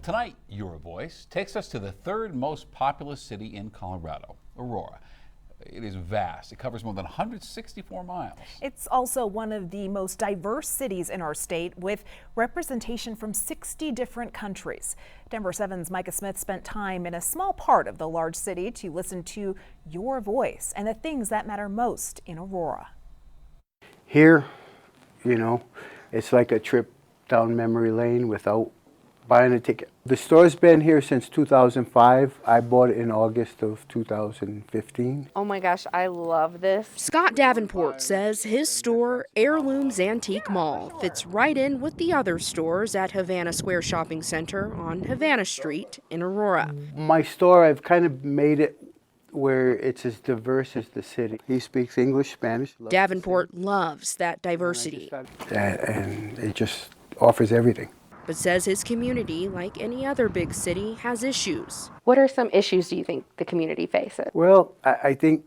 Tonight, Your Voice takes us to the third most populous city in Colorado, Aurora. It is vast. It covers more than 164 miles. It's also one of the most diverse cities in our state, with representation from 60 different countries. Denver7's Micah Smith spent time in a small part of the large city to listen to your voice and the things that matter most in Aurora. Here, you know, it's like a trip down memory lane without buying a ticket. The store's been here since 2005. I bought it in August of 2015. Oh my gosh, I love this. Scott Davenport says his store, Heirlooms Antique Mall, fits right in with the other stores at Havana Square Shopping Center on Havana Street in Aurora. My store, I've kind of made it where it's as diverse as the city. He speaks English, Spanish. Davenport loves that diversity. And it just offers everything. But says his community, like any other big city, has issues. What are some issues do you think the community faces? Well, I think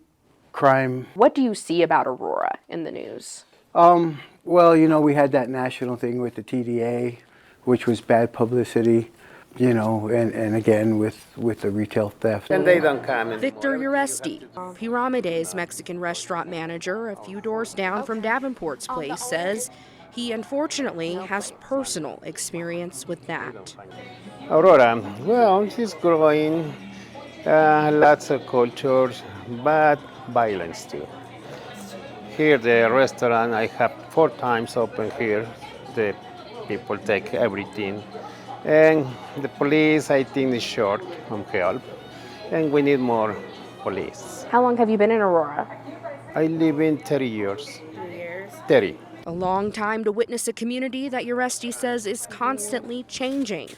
crime. What do you see about Aurora in the news? Well, you know, we had that national thing with the TDA, which was bad publicity, you know, and again with the retail theft. And they don't come. Victor Uresti, Piramide's Mexican restaurant manager a few doors down from Davenport's place, says he unfortunately has personal experience with that. Aurora, well, it's growing, lots of cultures, but violence too. Here, the restaurant, I have 4 times open here. The people take everything. And the police, I think, is short on help. And we need more police. How long have you been in Aurora? I live in 30 years. 30. A long time to witness a community that Uresti says is constantly changing.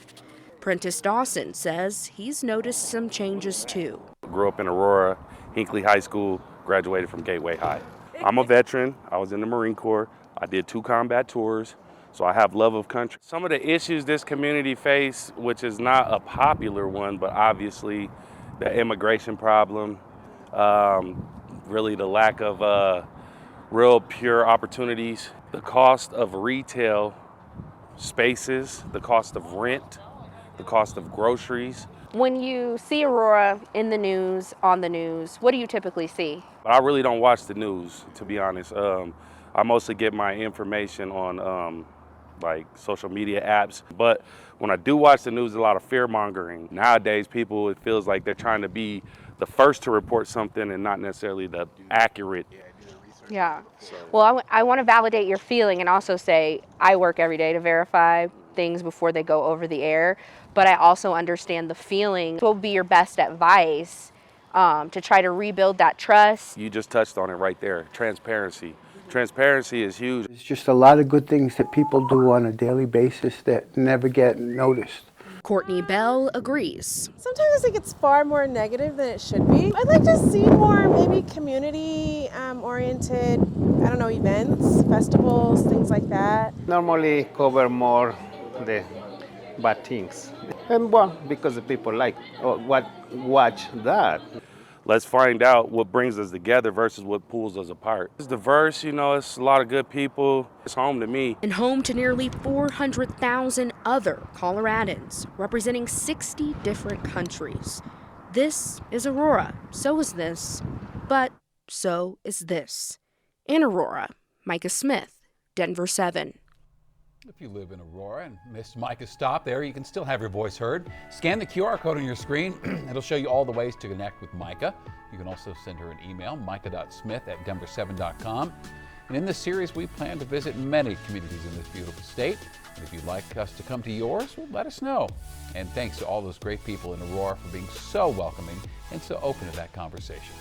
Prentice Dawson says he's noticed some changes too. Grew up in Aurora, Hinckley High School, graduated from Gateway High. I'm a veteran. I was in the Marine Corps. I did 2 combat tours, so I have love of country. Some of the issues this community face, which is not a popular one, but obviously the immigration problem, really the lack of real pure opportunities, the cost of retail spaces, the cost of rent, the cost of groceries. When you see Aurora in the news, on the news, what do you typically see? But I really don't watch the news, to be honest. I mostly get my information on like social media apps. But when I do watch the news, a lot of fear mongering. Nowadays, people, it feels like they're trying to be the first to report something and not necessarily the accurate. Yeah. Well, I want to validate your feeling and also say I work every day to verify things before they go over the air, but I also understand the feeling. What would be your best advice to try to rebuild that trust? You just touched on it right there, transparency. Transparency is huge. There's just a lot of good things that people do on a daily basis that never get noticed. Courtney Bell agrees. Sometimes I think it's far more negative than it should be. I'd like to see more maybe community oriented, I don't know, events, festivals, things like that. Normally cover more the bad things. And well, because the people like watch that. Let's find out what brings us together versus what pulls us apart. It's diverse, you know, it's a lot of good people. It's home to me. And home to nearly 400,000 other Coloradans, representing 60 different countries. This is Aurora, so is this, but so is this. In Aurora, Micah Smith, Denver7. If you live in Aurora and missed Micah's stop there, you can still have your voice heard. Scan the QR code on your screen. It'll show you all the ways to connect with Micah. You can also send her an email, micah.smith@denver7.com. And in this series, we plan to visit many communities in this beautiful state. And if you'd like us to come to yours, well, let us know. And thanks to all those great people in Aurora for being so welcoming and so open to that conversation.